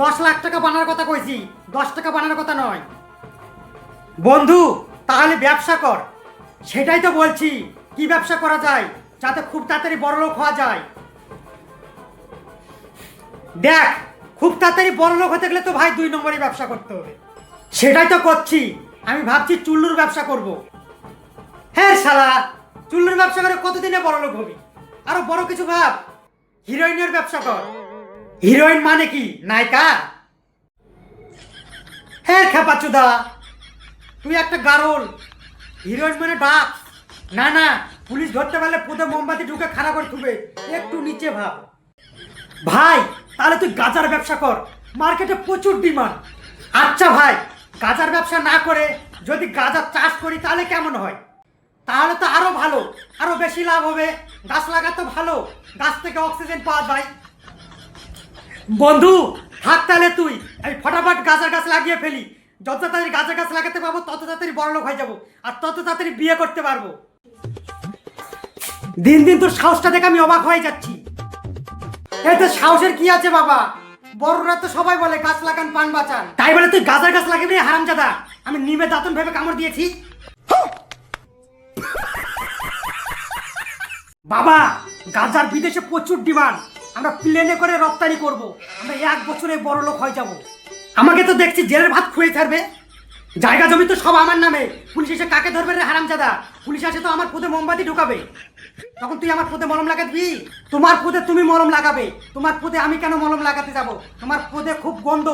10 লাখ টাকা বানানোর কথা কইছি, 10 টাকা বানানোর কথা নয়। বন্ধু তাহলে ব্যবসা কর। সেটাই তো বলছি, কি ব্যবসা করা যায় যাতে খুব তাড়াতাড়ি বড়লোক হওয়া যায়। দেখ, খুব তাড়াতাড়ি বড়লোক হতে গেলে তো ভাই 2 নম্বরই ব্যবসা করতে হবে। সেটাই তো করছি, আমি ভাবছি চুল্লুর ব্যবসা করব। হ্যাঁ শালা, চুল্লুর ব্যবসা করে কতদিনে বড়লোক হবি? আরো বড় কিছু ভাব, হিরোইনের ব্যবসা কর। হিরোইন মানে কি, নায়িকা? হ্যাঁ খেপাচুদা, তুই একটা গারল। হিরোইন মানে ডাক। না না, পুলিশ ধরতে পারলে পুদে মোমবাতি ঢুকে খারাপ করে তুলবে। একটু নিচে ভাব ভাই। তাহলে তুই গাজার ব্যবসা কর, মার্কেটে প্রচুর ডিমান্ড। আচ্ছা ভাই, গাজার ব্যবসা না করে যদি গাজার চাষ করি তাহলে কেমন হয়? তাহলে তো আরো ভালো, আরো বেশি লাভ হবে। গাছ লাগাতে ভালো, গাছ থেকে অক্সিজেন পাওয়া যায়। বন্ধু থাক তাহলে তুই, আমি ফটাফট গাছের গাছ লাগিয়ে ফেলি। যত তাড়াতাড়ি গাছের গাছ লাগাতে পারবো তত তাড়াতাড়ি বড়লোক হয়ে যাবো, আর তত তাড়াতাড়ি বিয়ে করতে পারবো। দিন দিন তোর সাহসটা দেখে আমি অবাক হয়ে যাচ্ছি। এতে সাহসের কি আছে বাবা? বড়রা তো সবাই বলে গাছ লাগান পান বাঁচান, তাই বলে তুই গাছের গাছ লাগাবি? হারামজাদা, আমি নিমে দাঁতন ভেবে কামড় দিয়েছি? বাবা, গাজার বিদেশে প্রচুর ডিমান্ড। আমরা প্লেনে করে রপ্তানি করব, আমরা 1 বছরে বড়লোক হয়ে যাব। আমাকে তো দেখছি জেলের ভাত খুঁয়ে থাকবে। জায়গা জমি তো সব আমার নামে। পুলিশ এসে কাকে ধরবে রে হারামজাদা? পুলিশ আসে তো আমার পদে মোমবাতি ঢুকাবে, তখন তুই আমার পদে মলম লাগাবি? তোমার পদে তুমি মলম লাগাবে, তোমার পদে আমি কেন মলম লাগাতে যাব? তোমার পদে খুব গন্ধ,